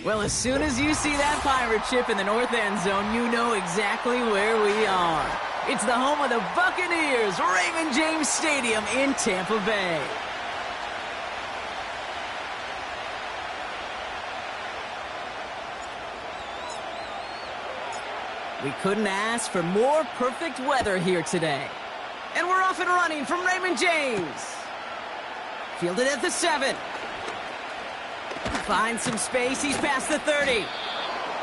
Well, as soon as you see that pirate ship in the north end zone, you know exactly where we are. It's the home of the Buccaneers, Raymond James Stadium in Tampa Bay. We couldn't ask for more perfect weather here today. And we're off and running from Raymond James. Fielded at the 7. Finds some space, he's past the 30.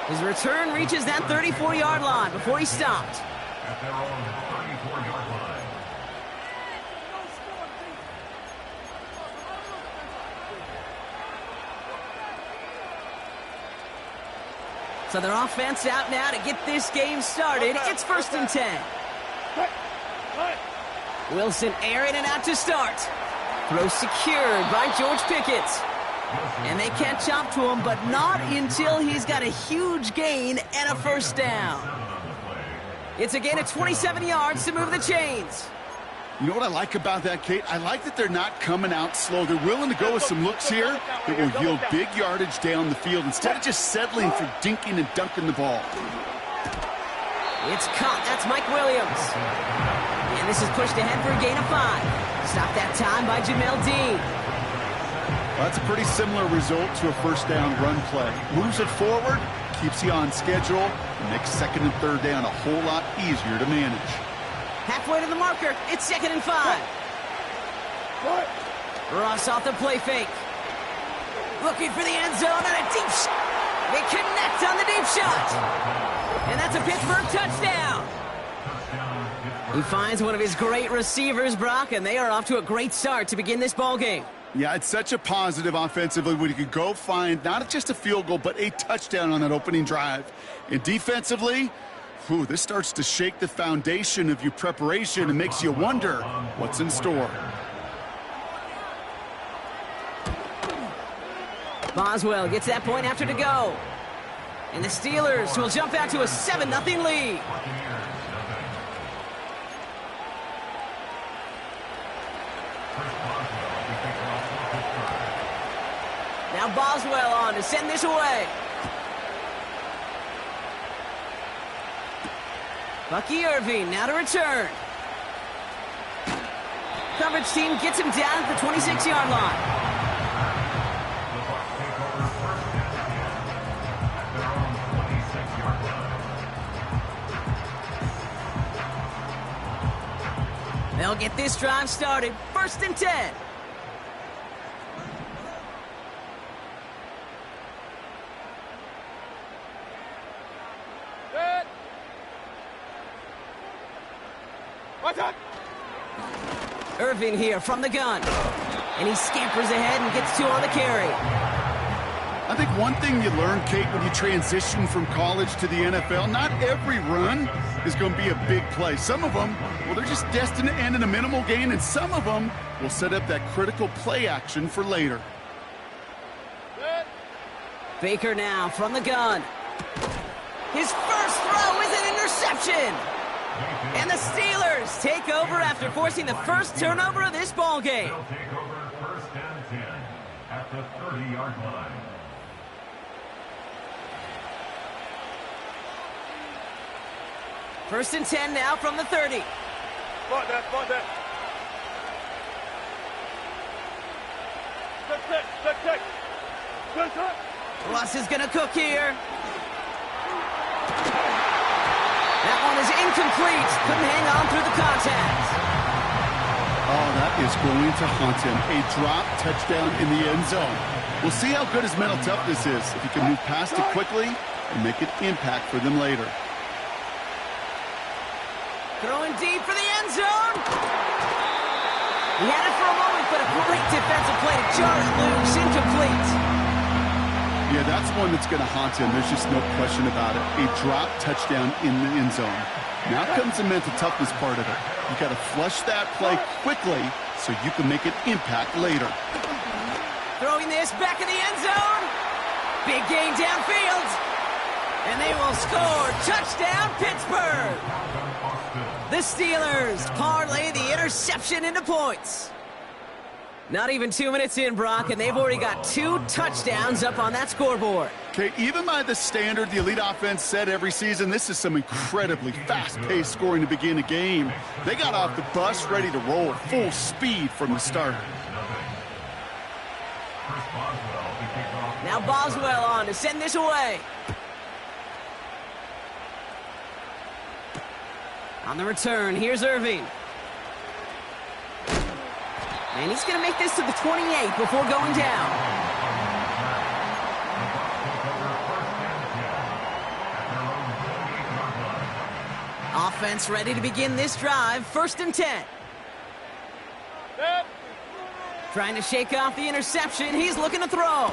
His return reaches that 34-yard line before he stopped. At their own 34-yard line. So their offense out now to get this game started. It's 1st and 10. Wilson airing it out to start. Throw secured by George Pickett. And they catch up to him, but not until he's got a huge gain and a first down. It's a gain of 27 yards to move the chains. You know what I like about that, Kate? I like that they're not coming out slow. They're willing to go with some looks here that will yield big yardage down the field instead of just settling for dinking and dunking the ball. It's caught. That's Mike Williams. And this is pushed ahead for a gain of 5. Stopped that time by Jamel Dean. Well, that's a pretty similar result to a first down run play. Moves it forward, keeps you on schedule, and makes 2nd and 3rd down a whole lot easier to manage. Halfway to the marker, it's 2nd and 5. Ross off the play fake. Looking for the end zone and a deep shot. They connect on the deep shot. And that's a Pittsburgh touchdown. He finds one of his great receivers, Brock, and they are off to a great start to begin this ball game. Yeah, it's such a positive offensively when you could go find not just a field goal, but a touchdown on that opening drive. And defensively, this starts to shake the foundation of your preparation and makes you wonder what's in store. Boswell gets that point after to go. And the Steelers will jump out to a 7-0 lead. Now Boswell on to send this away. Bucky Irving now to return. Coverage team gets him down at the 26-yard line. They'll get this drive started. 1st and 10. Irving here from the gun. And he scampers ahead and gets 2 on the carry. I think one thing you learn, Kate, when you transition from college to the NFL, not every run is going to be a big play. Some of them, well, they're just destined to end in a minimal gain, and some of them will set up that critical play action for later. Baker now from the gun. His first throw is an interception. And the Steelers take over after forcing the first turnover of this ball game. They'll take over 1st and 10 at the 30-yard line. First and 10 now from the 30. Spot that. Good. Russ is going to cook here. That one is incomplete. Couldn't hang on through the contact. Oh, that is going to haunt him. A drop touchdown in the end zone. We'll see how good his mental toughness is if he can move past it quickly and make an impact for them later. Throwing deep for the end zone. He had it for a moment, but a great defensive play to jar it loose. Incomplete. Yeah, that's one that's going to haunt him. There's just no question about it. A drop touchdown in the end zone. Now comes the mental toughness part of it. You got to flush that play quickly so you can make an impact later. Throwing this back in the end zone. Big gain downfield. And they will score. Touchdown, Pittsburgh. The Steelers parlay the interception into points. Not even 2 minutes in, Brock, and they've already got 2 touchdowns up on that scoreboard. Okay, even by the standard the elite offense set every season, this is some incredibly fast-paced scoring to begin a game. They got off the bus ready to roll at full speed from the start. Now Boswell on to send this away. On the return, here's Irving. And he's going to make this to the 28 before going down. Offense ready to begin this drive. 1st and 10. Trying to shake off the interception. He's looking to throw.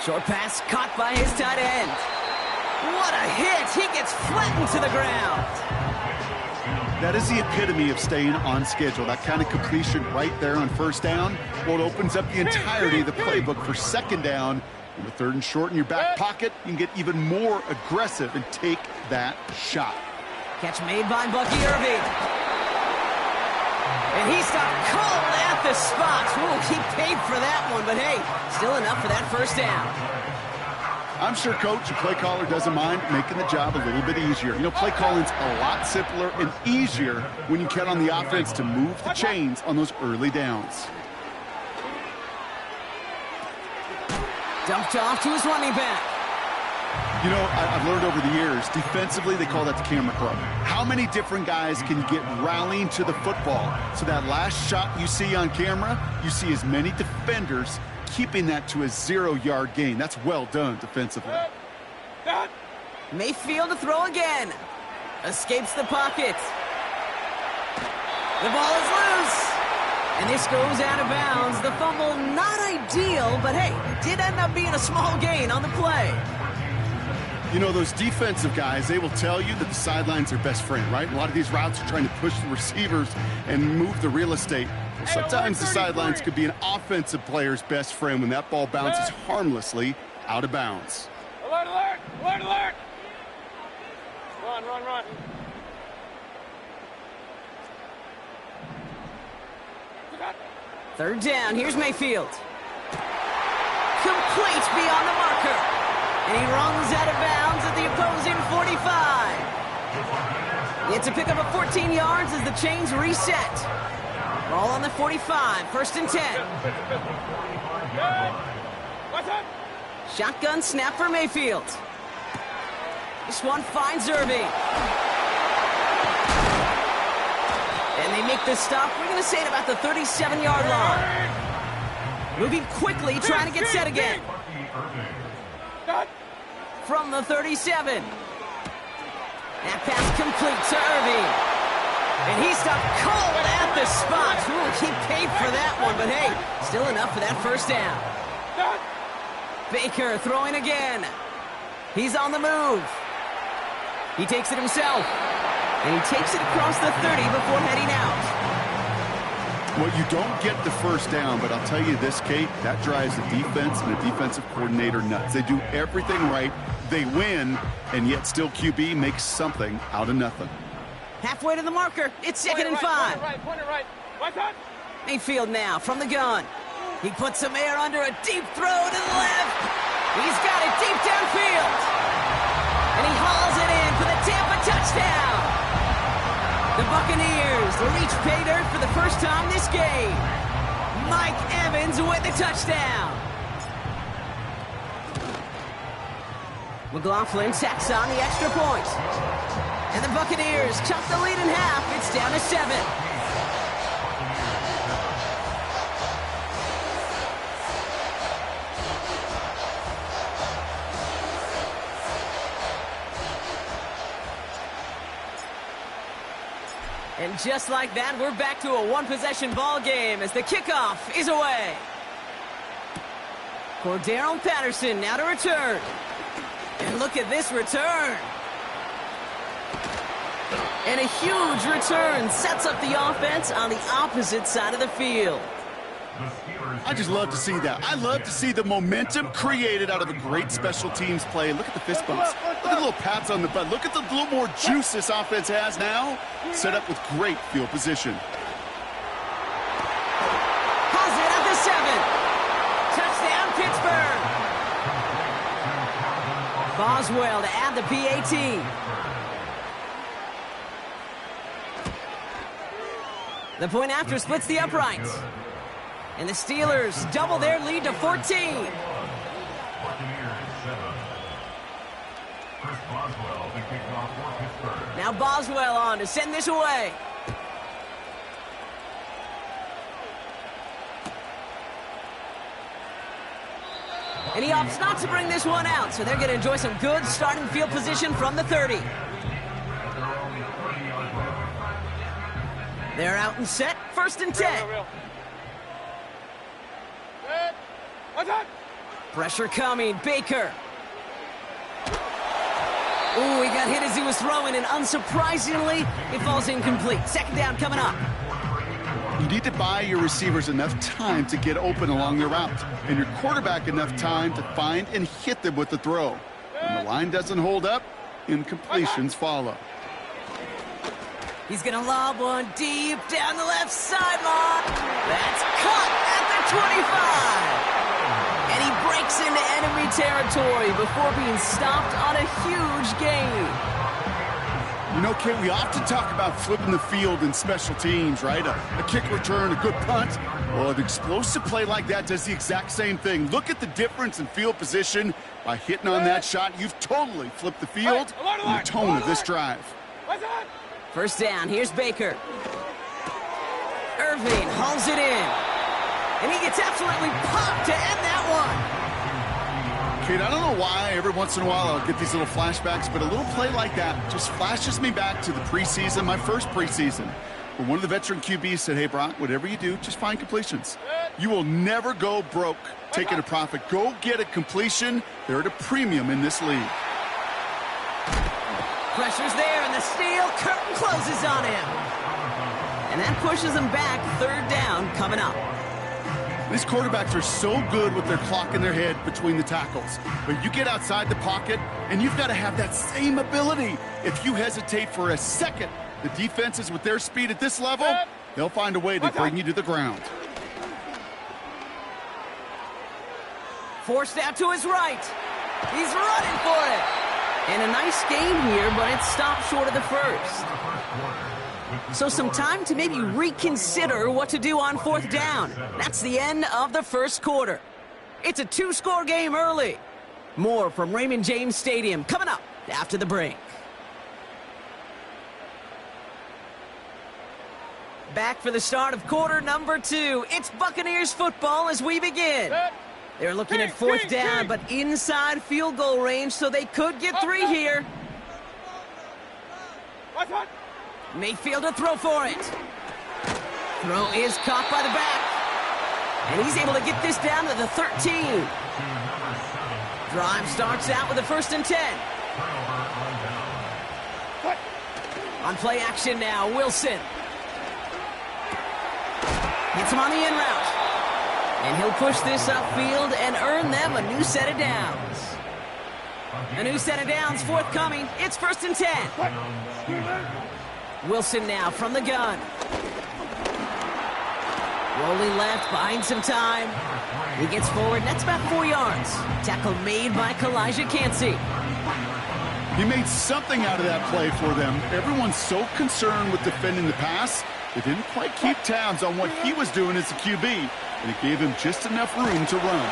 Short pass caught by his tight end. What a hit. He gets flattened to the ground. That is the epitome of staying on schedule. That kind of completion right there on 1st down. Well, it opens up the entirety of the playbook for 2nd down. And with 3rd and short in your back pocket, you can get even more aggressive and take that shot. Catch made by Bucky Irving. And he stopped cold at the spot. Ooh, he paid for that one, but hey, still enough for that 1st down. I'm sure coach and play caller doesn't mind making the job a little bit easier. You know, play calling's a lot simpler and easier when you count on the offense to move the chains on those early downs. Dumped off to his running back. You know, I've learned over the years, defensively, they call that the camera club. How many different guys can you get rallying to the football? So that last shot you see on camera, you see as many defenders keeping that to a 0-yard gain. That's well done defensively. Mayfield to throw again. Escapes the pocket. The ball is loose. And this goes out of bounds. The fumble, not ideal, but hey, it did end up being a small gain on the play. You know, those defensive guys, they will tell you that the sideline's their best friend, right? A lot of these routes are trying to push the receivers and move the real estate. Well, sometimes the sidelines could be an offensive player's best friend when that ball bounces harmlessly out of bounds. Alert, alert! Alert, alert! Run, run, run. 3rd down, here's Mayfield. Complete beyond the marker. And he runs out of bounds at the opposing 45. It's a pickup of 14 yards as the chains reset. Ball on the 45, 1st and 10. Shotgun snap for Mayfield. This one finds Irving. And they make the stop, we're going to say at about the 37-yard line. Moving quickly, trying to get set again. From the 37. That pass complete to Irving. And he stopped cold at the spot. Ooh, he paid for that one, but hey, still enough for that 1st down. Baker throwing again. He's on the move. He takes it himself. And he takes it across the 30 before heading out. Well, you don't get the 1st down, but I'll tell you this, Kate, that drives the defense and the defensive coordinator nuts. They do everything right. They win, and yet still QB makes something out of nothing. Halfway to the marker. It's 2nd and 5. Point it right. Right side. Mayfield now from the gun. He puts some air under a deep throw to the left. He's got it deep downfield. And he hauls it in for the Tampa touchdown. The Buccaneers reach pay dirt for the first time this game. Mike Evans with the touchdown. McLaughlin tacks on the extra point. And the Buccaneers cut the lead in half. It's down to 7. And just like that, we're back to a one-possession ball game as the kickoff is away. Cordero Patterson now to return. And look at this return. And a huge return sets up the offense on the opposite side of the field. I just love to see that. I love to see the momentum created out of a great special teams play. Look at the fist bumps. Look at the little pats on the butt. Look at the little more juice this offense has now. Set up with great field position. Has it Boswell to add the PAT. The point after splits the uprights. And the Steelers double their lead to 14. Buccaneers 7. Chris Boswell, the kickoff for Pittsburgh. Now Boswell on to send this away. And he opts not to bring this one out, so they're going to enjoy some good starting field position from the 30. They're out and set, 1st and 10. Pressure coming, Baker. Ooh, he got hit as he was throwing, and unsurprisingly, it falls incomplete. 2nd down coming up. You need to buy your receivers enough time to get open along their route, and your quarterback enough time to find and hit them with the throw. When the line doesn't hold up, incompletions follow. He's going to lob one deep down the left sideline. That's caught at the 25. And he breaks into enemy territory before being stopped on a huge gain. You know, Kate, we often talk about flipping the field in special teams, right? A kick return, a good punt. Well, an explosive play like that does the exact same thing. Look at the difference in field position. By hitting on that shot, you've totally flipped the field and the tone of this drive. 1st down, here's Baker. Irving hauls it in. And he gets absolutely popped to end that one. Kate, I don't know why every once in a while I'll get these little flashbacks, but a little play like that just flashes me back to the preseason, my first preseason, where one of the veteran QBs said, hey, Brock, whatever you do, just find completions. You will never go broke taking a profit. Go get a completion. They're at a premium in this league. Pressure's there, and the steel curtain closes on him. And that pushes him back. 3rd down coming up. These quarterbacks are so good with their clock in their head between the tackles. But you get outside the pocket, and you've got to have that same ability. If you hesitate for a second, the defenses with their speed at this level, they'll find a way to bring you to the ground. Forced out to his right. He's running for it. And a nice game here, but it stopped short of the 1st. So some time to maybe reconsider what to do on 4th down. That's the end of the 1st quarter. It's a 2-score game early. More from Raymond James Stadium coming up after the break. Back for the start of quarter number 2. It's Buccaneers football as we begin. They're looking at 4th down, but inside field goal range, so they could get 3 here. Mayfield to throw for it. Throw is caught by the back. And he's able to get this down to the 13. Drive starts out with a 1st and 10. On play action now, Wilson. Hits him on the in route. And he'll push this upfield and earn them a new set of downs. A new set of downs forthcoming. It's 1st and 10. Wilson now from the gun. Rolling left, buying some time. He gets forward, that's about 4 yards. Tackle made by Kalijah Cansey. He made something out of that play for them. Everyone's so concerned with defending the pass, they didn't quite keep tabs on what he was doing as a QB, and it gave him just enough room to run.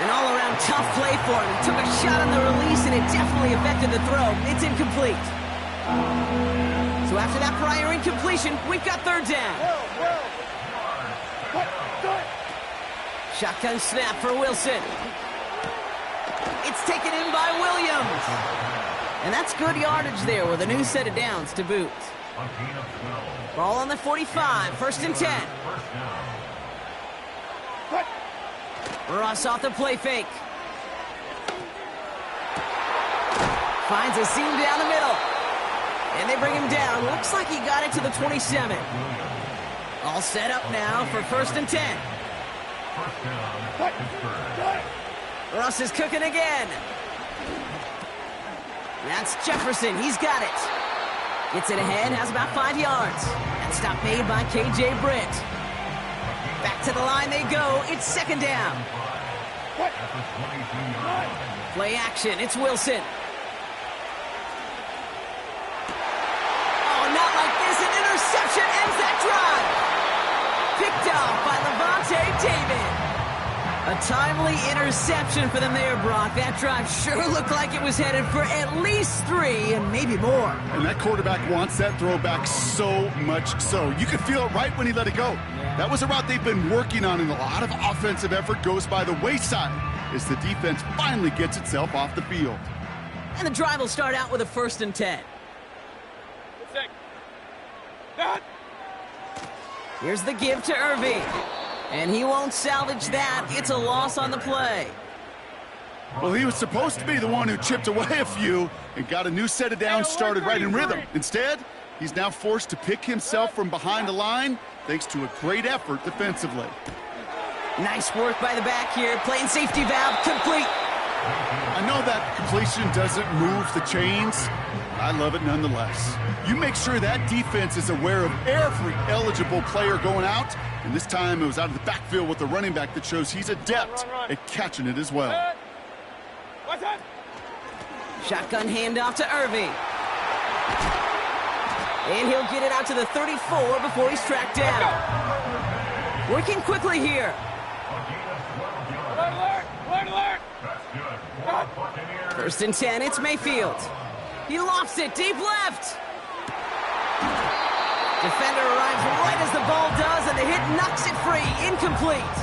An all-around tough play for him. He took a shot on the release, and it definitely affected the throw. It's incomplete. So after that prior incompletion, we've got 3rd down. Shotgun snap for Wilson. It's taken in by Williams. And that's good yardage there with a new set of downs to boot. Ball on the 45, 1st and 10. Ross off the play fake. Finds a seam down the middle. And they bring him down. Looks like he got it to the 27. All set up now for 1st and 10. Ross is cooking again. That's Jefferson. He's got it. Gets it ahead, has about 5 yards. And stop made by KJ Britt. Back to the line they go. It's 2nd down. at the 22-yard line. Play action. It's Wilson. Oh, not like this. An interception ends that drive. Picked off by Levante David. A timely interception for them there, Brock. That drive sure looked like it was headed for at least 3 and maybe more. And that quarterback wants that throwback so much so. You could feel it right when he let it go. That was a route they've been working on, and a lot of offensive effort goes by the wayside as the defense finally gets itself off the field. And the drive will start out with a 1st and 10. Here's the give to Irving. And he won't salvage that. It's a loss on the play. Well, he was supposed to be the one who chipped away a few and got a new set of downs started right in rhythm. Instead, he's now forced to pick himself from behind the line thanks to a great effort defensively. Nice work by the back here. Playing safety valve complete. I know that completion doesn't move the chains. I love it nonetheless. You make sure that defense is aware of every eligible player going out, and this time it was out of the backfield with the running back that shows he's adept at catching it as well. Shotgun handoff to Irving. And he'll get it out to the 34 before he's tracked down. Working quickly here. First and 10, it's Mayfield. He lofts it deep left. Defender arrives right as the ball does, and the hit knocks it free. Incomplete.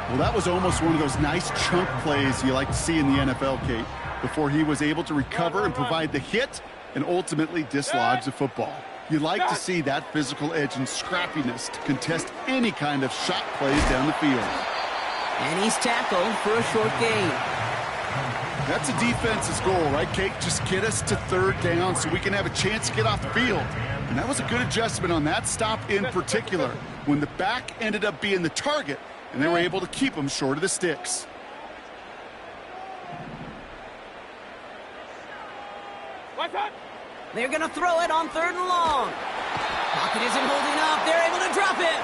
Well, that was almost one of those nice chunk plays you like to see in the NFL, Kate, before he was able to recover and provide the hit and ultimately dislodge the football. You like to see that physical edge and scrappiness to contest any kind of shot plays down the field. And he's tackled for a short gain. That's a defense's goal, right, Kate? Just get us to 3rd down so we can have a chance to get off the field. And that was a good adjustment on that stop in particular, when the back ended up being the target, and they were able to keep him short of the sticks. They're going to throw it on 3rd and long. Pocket isn't holding up. They're able to drop it.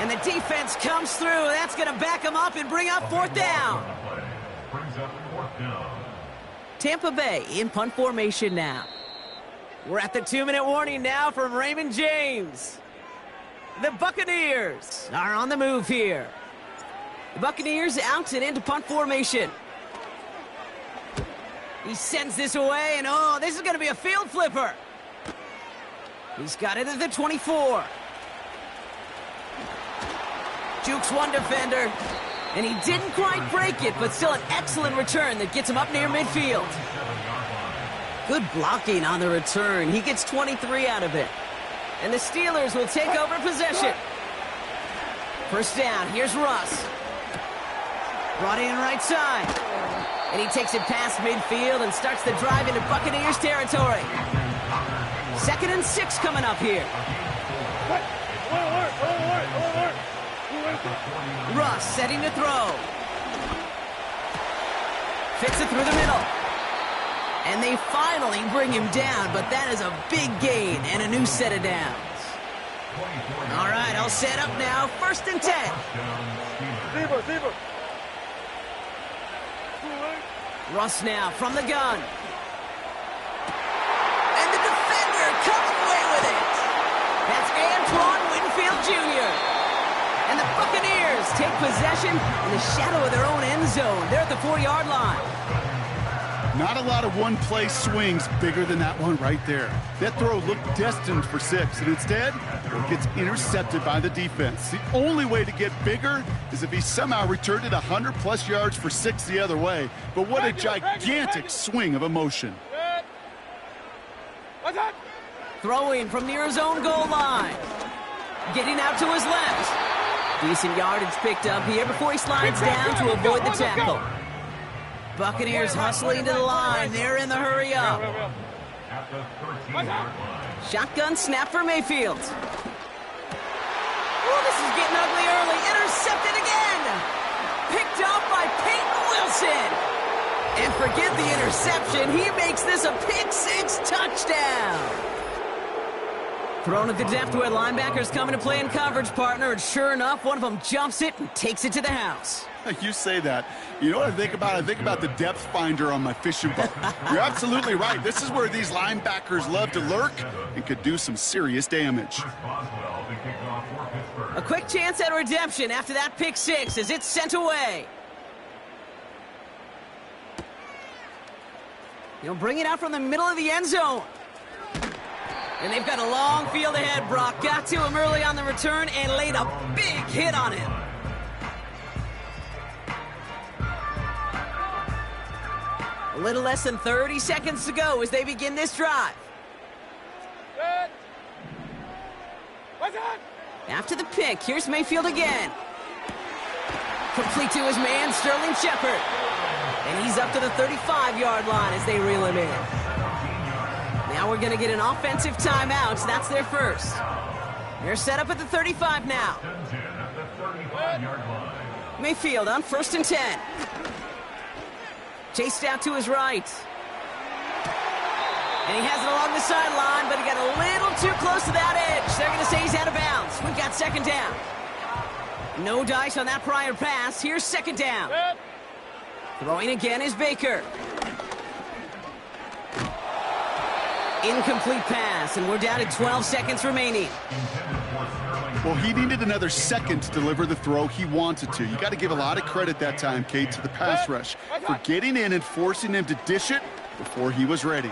And the defense comes through. That's going to back them up and bring up 4th down. Tampa Bay in punt formation now. We're at the 2-minute warning now from Raymond James. The Buccaneers are on the move here. The Buccaneers out and into punt formation. He sends this away, and oh, this is going to be a field flipper. He's got it at the 24. Jukes one defender, and he didn't quite break it, but still an excellent return that gets him up near midfield. Good blocking on the return. He gets 23 out of it. And the Steelers will take over possession. First down, here's Russ. Brought in right side. And he takes it past midfield and starts the drive into Buccaneers territory. 2nd and 6 coming up here. Russ setting to throw. Fits it through the middle. And they finally bring him down, but that is a big gain and a new set of downs. All right, all set up now. 1st and 10. Russ now from the gun. And the defender comes away with it. That's Antoine Winfield Jr. And the Buccaneers take possession in the shadow of their own end zone. They're at the 4-yard line. Not a lot of one-play swings bigger than that one right there. That throw looked destined for 6, and instead, it gets intercepted by the defense. The only way to get bigger is if he somehow returned it 100-plus yards for 6 the other way. But what a gigantic swing of emotion. Throwing from near his own goal line. Getting out to his left. Decent yardage picked up here before he slides down to avoid the tackle. Buccaneers hustling to the line. They're in the hurry up. Shotgun snap for Mayfield. Oh, this is getting ugly early. Intercepted again. Picked off by Peyton Wilson. And forget the interception. He makes this a pick-6 touchdown. Thrown at the depth where linebackers coming to play in coverage, partner, and sure enough, one of them jumps it and takes it to the house. You say that. You know what I think about? I think about the depth finder on my fishing boat. You're absolutely right. This is where these linebackers love to lurk and could do some serious damage. Boswell, A quick chance at redemption after that pick six as it's sent away. He'll bring it out from the middle of the end zone. And they've got a long field ahead. Brock got to him early on the return and laid a big hit on him. A little less than 30 seconds to go as they begin this drive. Good. What's on? After the pick, here's Mayfield again. Complete to his man, Sterling Shepard. And he's up to the 35-yard line as they reel him in. Now we're going to get an offensive timeout. So that's their first. They're set up at the 35 now. Mayfield on 1st and 10. Chased out to his right. And he has it along the sideline, but he got a little too close to that edge. They're going to say he's out of bounds. We've got 2nd down. No dice on that prior pass. Here's 2nd down. Throwing again is Baker. Incomplete pass, and we're down to 12 seconds remaining. Well, he needed another second to deliver the throw he wanted to. You got to give a lot of credit that time, Kate, to the pass rush for getting in and forcing him to dish it before he was ready.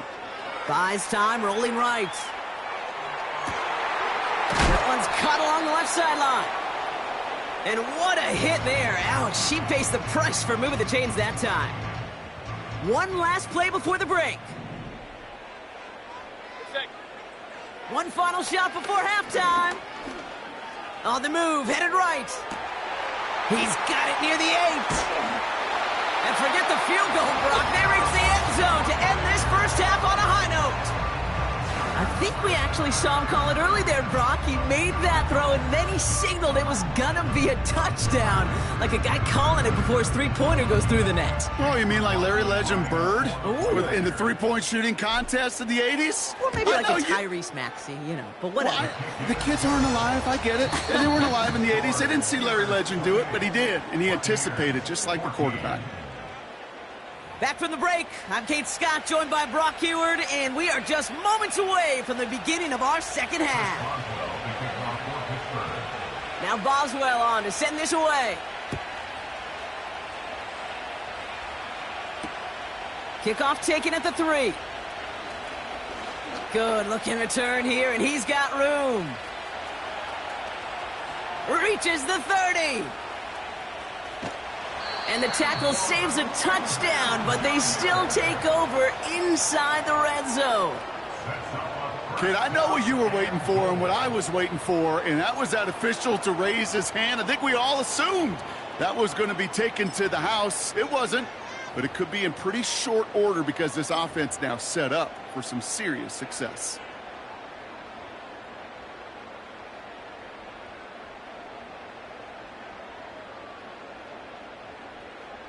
Buys time, rolling right. That one's caught along the left sideline. And what a hit there. Ouch, she pays the price for moving the chains that time. One last play before the break. One final shot before halftime. On the move, headed right. He's got it near the 8. And forget the field goal, Brock. They reach the end zone to end this first half on a high note. I think we actually saw him call it early there, Brock. He made that throw, and then he signaled it was gonna be a touchdown. Like a guy calling it before his three-pointer goes through the net. Oh, you mean like Larry Legend Bird Ooh. in the three-point shooting contest in the 80s? Or maybe like a Tyrese Maxey, you know, but whatever. Well, the kids aren't alive, I get it. They weren't alive in the 80s. They didn't see Larry Legend do it, but he did, and he anticipated, just like the quarterback. Back from the break, I'm Kate Scott, joined by Brock Heward, and we are just moments away from the beginning of our second half. Now Boswell on to send this away. Kickoff taken at the 3. Good looking return here, and he's got room. Reaches the 30. And the tackle saves a touchdown, but they still take over inside the red zone. Kid, I know what you were waiting for and what I was waiting for, and that was that official to raise his hand. I think we all assumed that was going to be taken to the house. It wasn't, but it could be in pretty short order because this offense now set up for some serious success.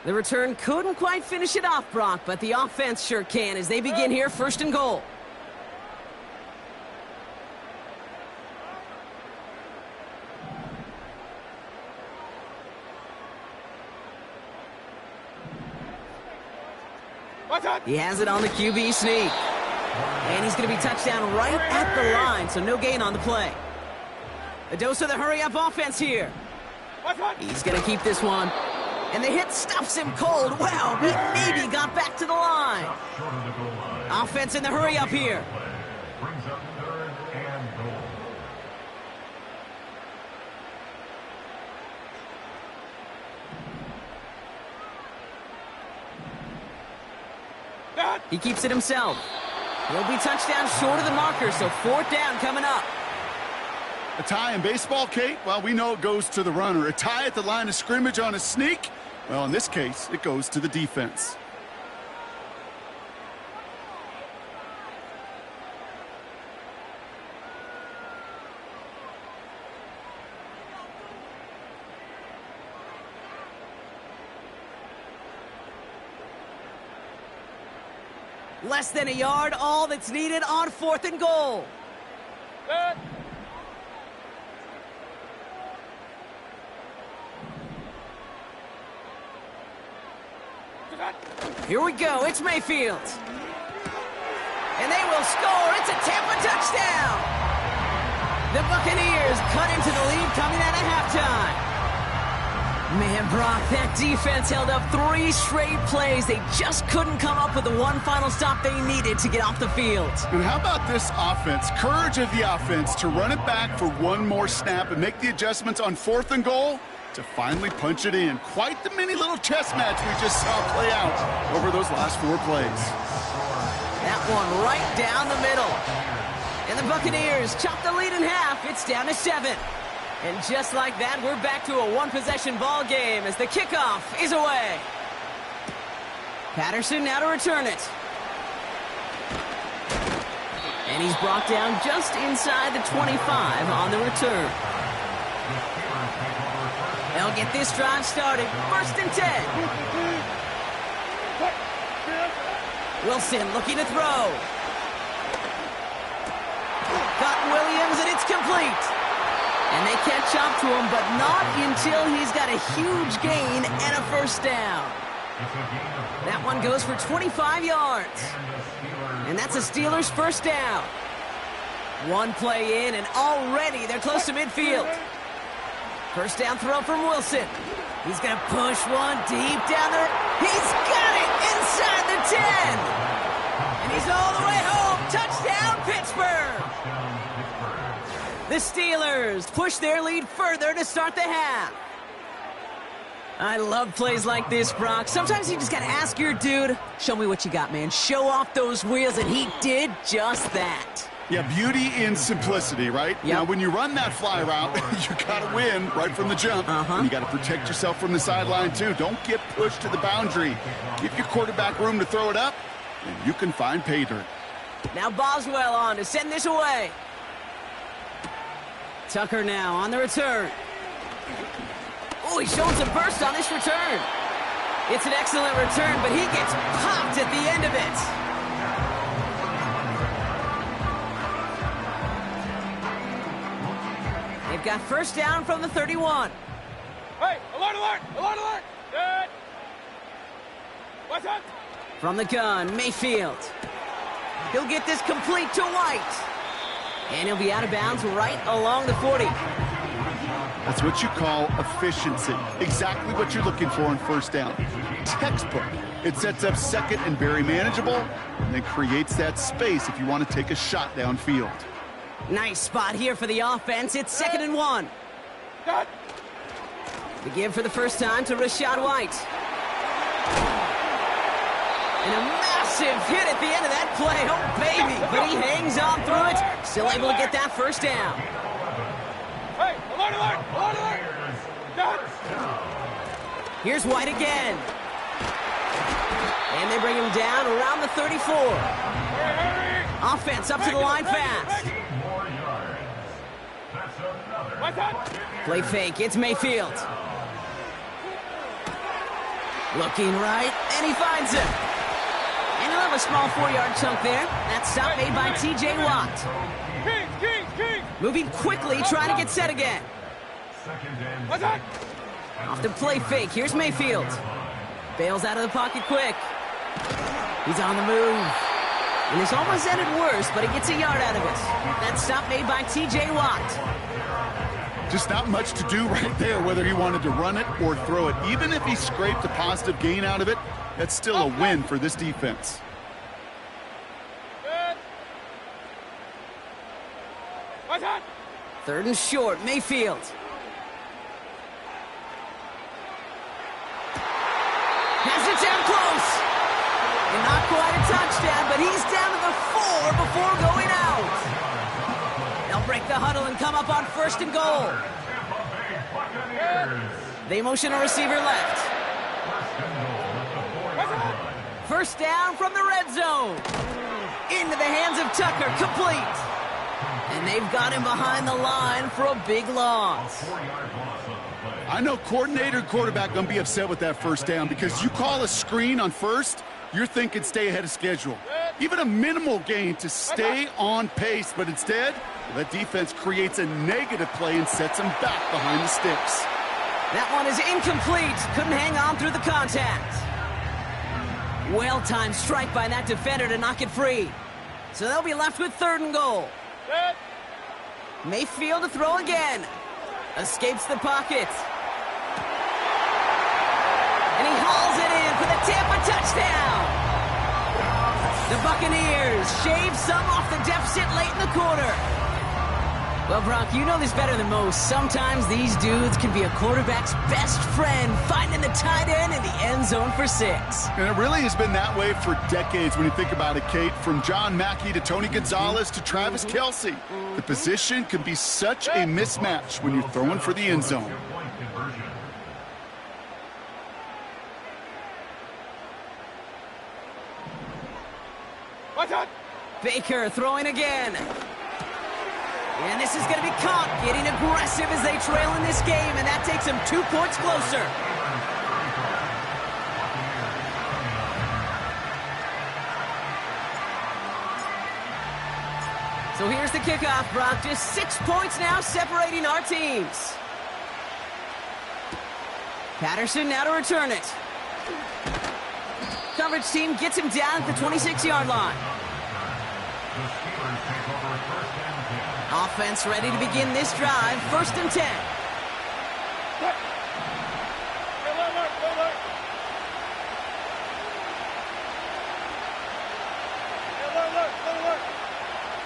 The return couldn't quite finish it off, Brock, but the offense sure can as they begin here 1st and goal. He has it on the QB sneak. And he's going to be touchdown right at the line, so no gain on the play. A dose of the hurry-up offense here. He's going to keep this one. And the hit stuffs him cold. Wow, he maybe got back to the line. Offense in the hurry-up here. Brings up 3rd and goal. He keeps it himself. He'll be touchdown short of the marker, so 4th down coming up. A tie in baseball, Kate? Well, we know it goes to the runner. A tie at the line of scrimmage on a sneak? Well, in this case, it goes to the defense. Less than a yard, all that's needed on 4th and goal. Good. Here we go. It's Mayfield. And they will score. It's a Tampa touchdown. The Buccaneers cut into the lead coming out of halftime. Man, Brock, that defense held up 3 straight plays. They just couldn't come up with the one final stop they needed to get off the field. And how about this offense? Courage of the offense to run it back for one more snap and make the adjustments on 4th and goal to finally punch it in. Quite the mini little chess match we just saw play out over those last 4 plays. That one right down the middle. And the Buccaneers chop the lead in half. It's down to 7. And just like that, we're back to a one-possession ball game as the kickoff is away. Patterson now to return it. And he's brought down just inside the 25 on the return. They'll get this drive started. 1st and 10. Wilson looking to throw. Got Williams, and it's complete. And they catch up to him, but not until he's got a huge gain and a 1st down. That one goes for 25 yards. And that's a Steelers 1st down. 1 play in, and already they're close to midfield. 1st down throw from Wilson. He's going to push one deep down there. He's got it inside the 10. And he's all the way home. Touchdown, Pittsburgh. The Steelers push their lead further to start the half. I love plays like this, Brock. Sometimes you just got to ask your dude, show me what you got, man. Show off those wheels, and he did just that. Yeah, beauty in simplicity, right? Yep. Now, when you run that fly route, you got to win right from the jump. And you got to protect yourself from the sideline, too. Don't get pushed to the boundary. Give your quarterback room to throw it up, and you can find pay dirt. Now Boswell on to send this away. Tucker now on the return. Oh, he's showing some burst on this return. It's an excellent return, but he gets popped at the end of it. They've got 1st down from the 31. Hey, alert, alert, alert, alert. Good. What's up? From the gun, Mayfield. He'll get this complete to White. And he'll be out of bounds right along the 40. That's what you call efficiency. Exactly what you're looking for on 1st down. Textbook. It sets up 2nd and very manageable, and then creates that space if you want to take a shot downfield. Nice spot here for the offense. It's 2nd and 1. The give for the 1st time to Rachaad White. And a massive hit at the end of that play. Oh, baby. But he hangs on through it. Still able to get that 1st down. Hey, alert, alert, alert, alert. Here's White again. And they bring him down around the 34. Offense up to the line fast. Play fake. It's Mayfield. Looking right, and he finds him. And he'll have a small 4-yard chunk there. That stop made by T.J. Watt. Moving quickly, trying to get set again. Off the play fake. Here's Mayfield. Bails out of the pocket quick. He's on the move. And this almost ended worse, but he gets a yard out of it. That stop made by T.J. Watt. Just not much to do right there, whether he wanted to run it or throw it. Even if he scraped a positive gain out of it, that's still a win for this defense. What's up? 3rd and short, Mayfield. Has it down close. And not quite a touchdown, but he's down to the 4 before going out. They'll break the huddle and come up on 1st and goal. They motion a receiver left. 1st down from the red zone. Into the hands of Tucker, complete. And they've got him behind the line for a big loss. I know coordinator and quarterback going to be upset with that 1st down because you call a screen on 1st, you're thinking stay ahead of schedule. Even a minimal gain to stay on pace, but instead, that defense creates a negative play and sets them back behind the sticks. That one is incomplete. Couldn't hang on through the contact. Well-timed strike by that defender to knock it free. So they'll be left with 3rd and goal. Set. Mayfield to throw again. Escapes the pocket. And he hauls it in for the Tampa touchdown. The Buccaneers shave some off the deficit late in the quarter. Well, Brock, you know this better than most. Sometimes these dudes can be a quarterback's best friend, finding the tight end in the end zone for 6. And it really has been that way for decades when you think about it, Kate. From John Mackey to Tony Gonzalez to Travis Kelce. The position can be such a mismatch when you're throwing for the end zone. Point conversion. Watch out. Baker throwing again. And this is going to be caught, getting aggressive as they trail in this game, and that takes them 2 points closer. So here's the kickoff, Brock. Just 6 points now separating our teams. Patterson now to return it. Coverage team gets him down at the 26-yard line. The Steelers take over 1st and 10. Offense ready to begin this drive. 1st and 10. Set. Alert. Alert.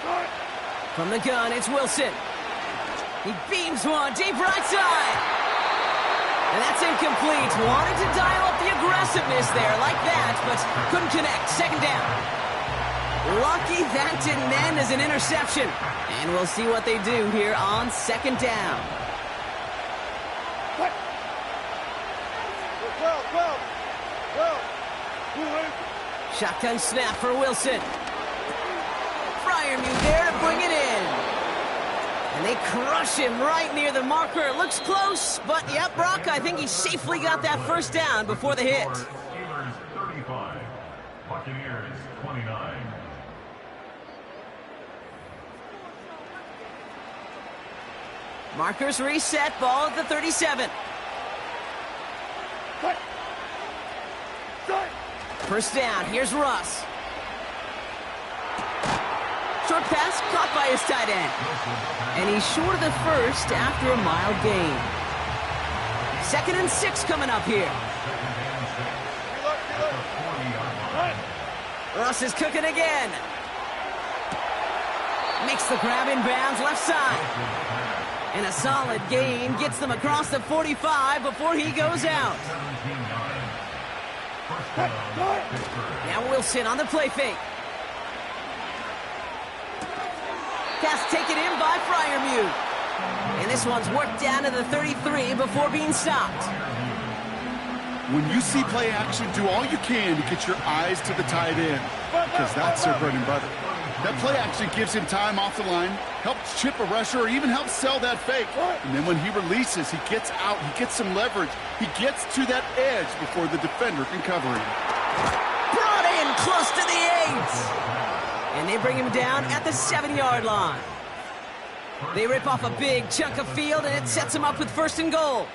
Alert. From the gun, it's Wilson. He beams one deep right side. And that's incomplete. Wanted to dial up the aggressiveness there like that, but couldn't connect. 2nd down. Lucky that didn't end as an interception. And we'll see what they do here on 2nd down. 12. Shotgun snap for Wilson. Fryermuth there to bring it in. And they crush him right near the marker. It looks close, but yep, Brock, I think he safely got that 1st down before the hit. Steelers 35. Buccaneers 29. Markers reset, ball at the 37. Set. 1st down, here's Russ. Short pass caught by his tight end. And he's short of the 1st after a mild gain. 2nd and 6 coming up here. Russ is cooking again. Makes the grab in bounds left side. And a solid gain gets them across the 45 before he goes out. Now Wilson on the play fake. Pass taken in by Fryermuth. And this one's worked down to the 33 before being stopped. When you see play action, do all you can to get your eyes to the tight end, because that's their bread and butter. That play action gives him time off the line, helps chip a rusher, or even helps sell that fake. And then when he releases, he gets out, he gets some leverage. He gets to that edge before the defender can cover him. Brought in close to the 8. And they bring him down at the 7-yard line. They rip off a big chunk of field, and it sets him up with 1st and goal.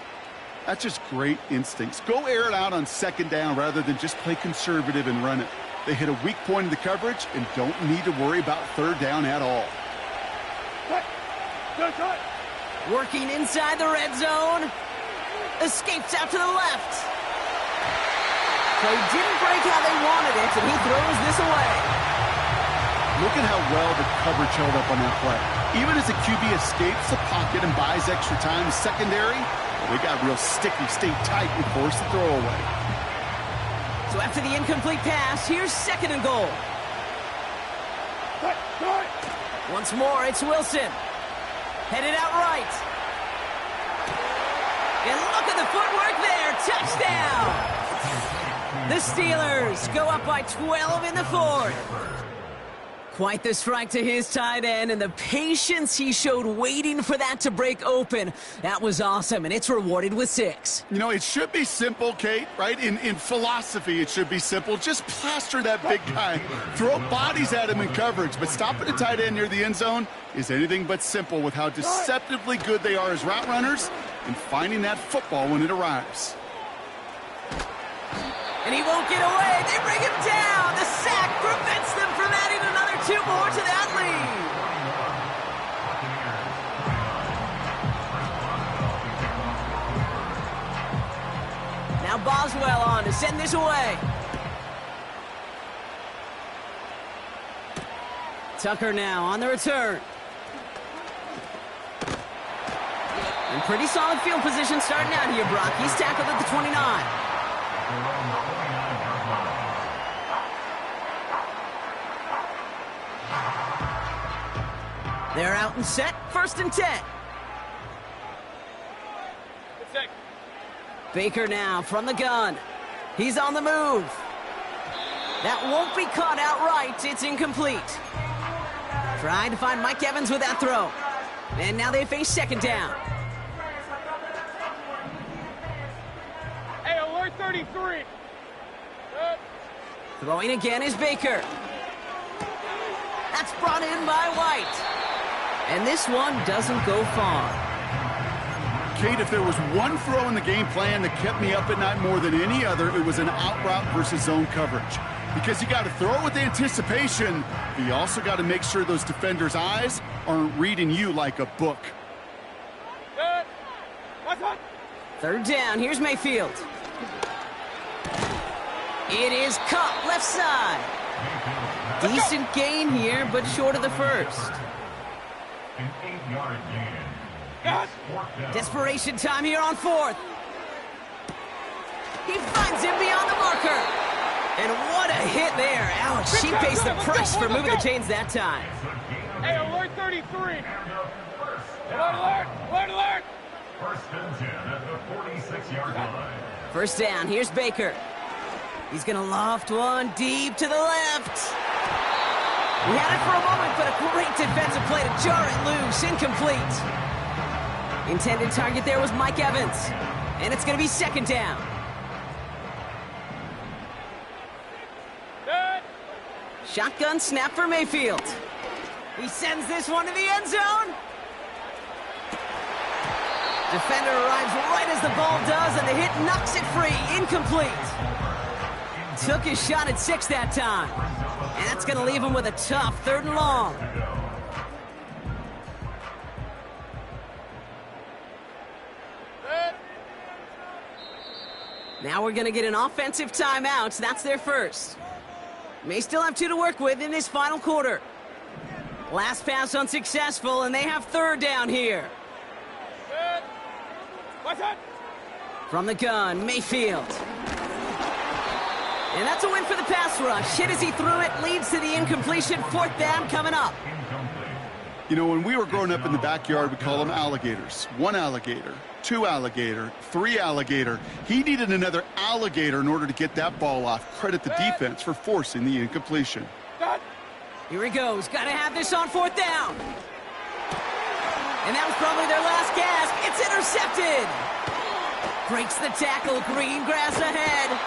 That's just great instincts. Go air it out on 2nd down rather than just play conservative and run it. They hit a weak point in the coverage and don't need to worry about 3rd down at all. Working inside the red zone. Escapes out to the left. They didn't break how they wanted it, and he throws this away. Look at how well the coverage held up on that play. Even as the QB escapes the pocket and buys extra time secondary, they got real sticky, stayed tight, and forced the throw away. So after the incomplete pass, here's 2nd and goal. Once more, it's Wilson. Headed out right. And look at the footwork there. Touchdown! The Steelers go up by 12 in the 4th. Quite the strike to his tight end, and the patience he showed waiting for that to break open. That was awesome, and it's rewarded with 6. You know, it should be simple, Kate, right? In philosophy, it should be simple. Just plaster that big guy. Throw bodies at him in coverage, but stopping a tight end near the end zone is anything but simple with how deceptively good they are as route runners and finding that football when it arrives. And he won't get away. They bring him down. The sack prevents them from adding another 2 more to that lead. Now Boswell on to send this away. Tucker now on the return. In pretty solid field position starting out here, Brock. He's tackled at the 29. They're out and set. 1st and 10. Baker now from the gun. He's on the move. That won't be caught outright. It's incomplete. Trying to find Mike Evans with that throw. And now they face 2nd down. Hey, alert 33. Throwing again is Baker. That's brought in by White. And this one doesn't go far. Kate, if there was one throw in the game plan that kept me up at night more than any other, it was an out route versus zone coverage. Because you got to throw it with anticipation, but you also got to make sure those defenders' eyes aren't reading you like a book. 3rd down. Here's Mayfield. It is caught left side. Decent gain here, but short of the first. An 8-yard gain. Desperation time here on 4th. He finds him beyond the marker. And what a hit there. Ouch, she faced the press for moving the chains that time. Hey, alert 33. Alert, alert, alert. 1st and 10 at the 46-yard line. 1st down, here's Baker. He's going to loft one deep to the left. He had it for a moment, but a great defensive play to jar it loose. Incomplete. Intended target there was Mike Evans. And it's going to be 2nd down. Shotgun snap for Mayfield. He sends this one to the end zone. Defender arrives right as the ball does, and the hit knocks it free. Incomplete. Took his shot at 6 that time. And that's going to leave him with a tough 3rd and long. Now we're going to get an offensive timeout. That's their first. May still have 2 to work with in this final quarter. Last pass unsuccessful, and they have 3rd down here. From the gun, Mayfield. And that's a win for the pass rush. Hit as he threw it, leads to the incompletion. 4th down coming up. You know, when we were growing up in the backyard, we call them alligators. 1 alligator, 2 alligator, 3 alligator. He needed another alligator in order to get that ball off. Credit the defense for forcing the incompletion. Here he goes. Got to have this on 4th down. And that was probably their last gasp. It's intercepted. Breaks the tackle. Green grass ahead.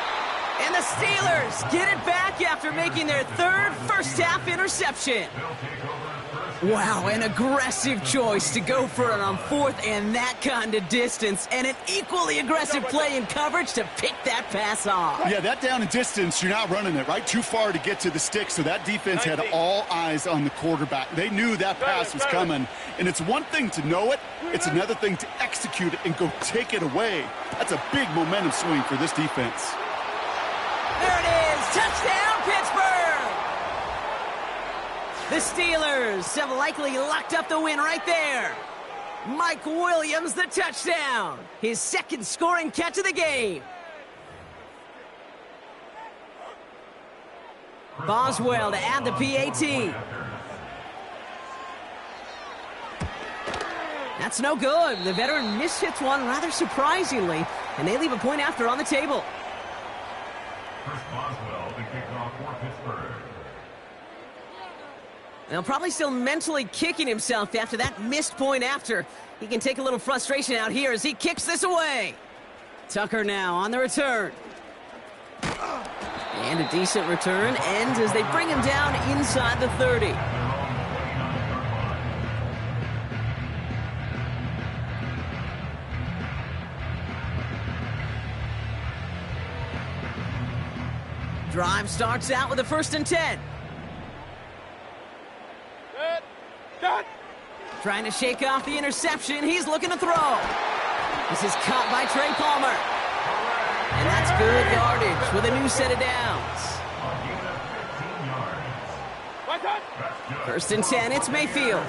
And the Steelers get it back after making their 3rd first-half interception. Wow, an aggressive choice to go for it on 4th and that kind of distance. And an equally aggressive play in coverage to pick that pass off. Yeah, that down and distance, you're not running it, right? Too far to get to the stick, so that defense had all eyes on the quarterback. They knew that pass was coming. And it's one thing to know it, it's another thing to execute it and go take it away. That's a big momentum swing for this defense. There it is. Touchdown, Pittsburgh. The Steelers have likely locked up the win right there. Mike Williams, the touchdown. His 2nd scoring catch of the game. Boswell to add the PAT. That's no good. The veteran mishits one rather surprisingly, and they leave a point after on the table. Chris Boswell to kick off for Pittsburgh. Now, probably still mentally kicking himself after that missed point after. He can take a little frustration out here as he kicks this away. Tucker now on the return. And a decent return ends as they bring him down inside the 30. Drive starts out with a 1st and 10. Good. Done. Trying to shake off the interception. He's looking to throw. This is caught by Trey Palmer. And that's good yardage with a new set of downs. 1st and 10, it's Mayfield.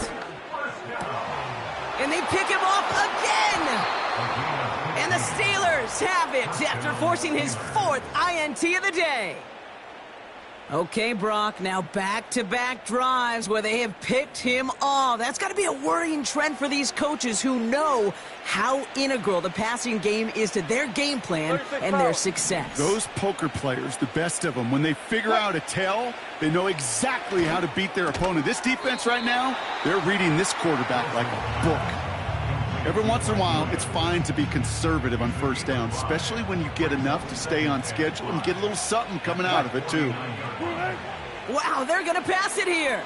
And they pick him off again. And the Steelers have it after forcing his 4th INT of the day. Okay, Brock, now back-to-back drives where they have picked him off. That's got to be a worrying trend for these coaches who know how integral the passing game is to their game plan and their success. Those poker players, the best of them, when they figure out a tell, they know exactly how to beat their opponent. This defense right now, they're reading this quarterback like a book. Every once in a while, it's fine to be conservative on 1st down, especially when you get enough to stay on schedule and get a little something coming out of it, too. Wow, they're going to pass it here.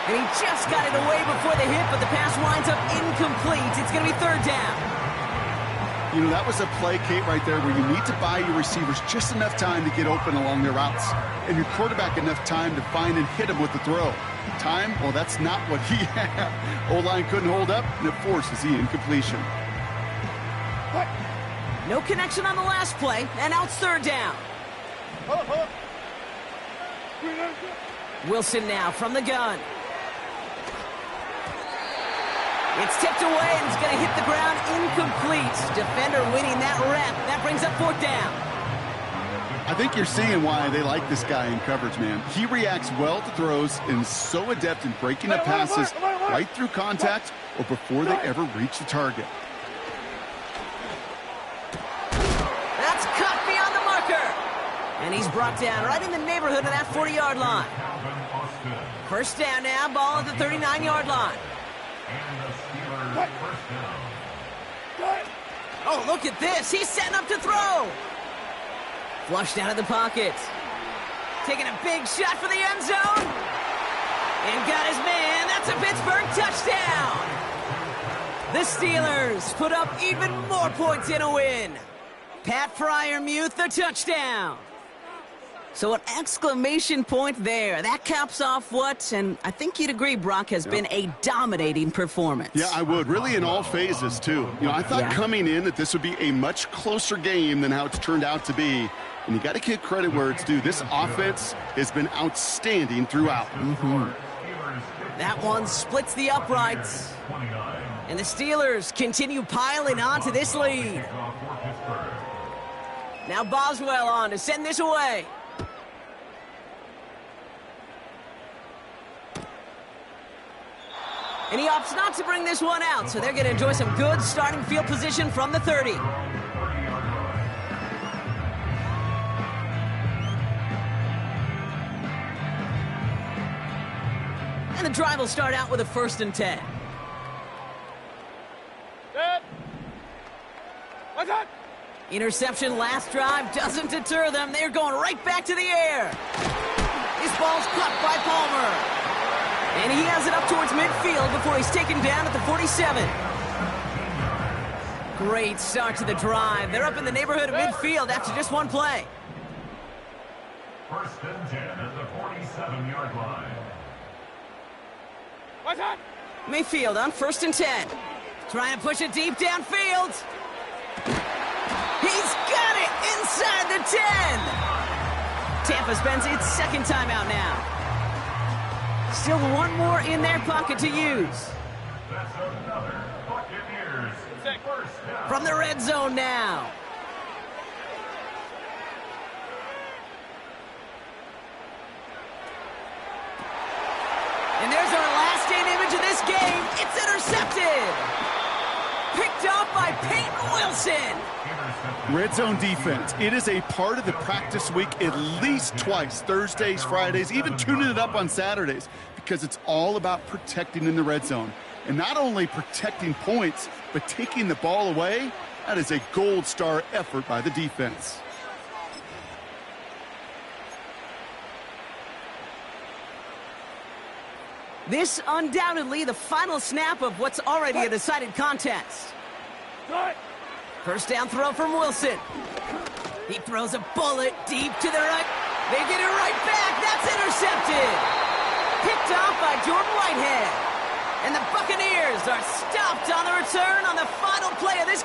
And he just got it away before the hit, but the pass winds up incomplete. It's going to be 3rd down. You know, that was a play, Kate, right there where you need to buy your receivers just enough time to get open along their routes, and your quarterback enough time to find and hit him with the throw. Time? Well, that's not what he had. O-line couldn't hold up, and it forces the incompletion. No connection on the last play, and now it's 3rd down. Wilson now from the gun. It's tipped away, and it's going to hit the ground incomplete. Defender winning that rep. That brings up 4th down. I think you're seeing why they like this guy in coverage, man. He reacts well to throws and is so adept in breaking up passes right through contact or before they ever reach the target. That's cut beyond the marker. And he's brought down right in the neighborhood of that 40-yard line. 1st down now, ball at the 39-yard line. Oh, look at this. He's setting up to throw. Flushed out of the pocket. Taking a big shot for the end zone. And got his man. That's a Pittsburgh touchdown. The Steelers put up even more points in a win. Pat Freiermuth, the touchdown. So an exclamation point there. That caps off what, and I think you'd agree, Brock, has been a dominating performance. Yeah, I would. Really in all phases, too. You know, I thought coming in that this would be a much closer game than how it's turned out to be. And you got to give credit where it's due. This offense has been outstanding throughout. That one splits the uprights. And the Steelers continue piling on to this lead. Now Boswell on to send this away. And he opts not to bring this one out, so they're going to enjoy some good starting field position from the 30. And the drive will start out with a 1st and 10. Good. What's that? Interception last drive doesn't deter them. They're going right back to the air. This ball's caught by Palmer. And he has it up towards midfield before he's taken down at the 47. Great start to the drive. They're up in the neighborhood of midfield after just one play. 1st and 10 at the 47-yard line. What's that? Mayfield on 1st and 10. Trying to push it deep downfield. He's got it inside the 10. Tampa spends its 2nd timeout now. Still one more in their pocket to use. That's another Buccaneers first down. From the red zone now. And there's our last in image of this game. It's intercepted. Picked off by Peyton Wilson. Red zone defense. It is a part of the practice week at least twice, Thursdays, Fridays, even tuning it up on Saturdays, because it's all about protecting in the red zone. And not only protecting points, but taking the ball away. That is a gold star effort by the defense. This undoubtedly the final snap of what's already a decided contest. 1st down throw from Wilson. He throws a bullet deep to the right. They get it right back. That's intercepted. Picked off by Jordan Whitehead. And the Buccaneers are stopped on the return on the final play of this game.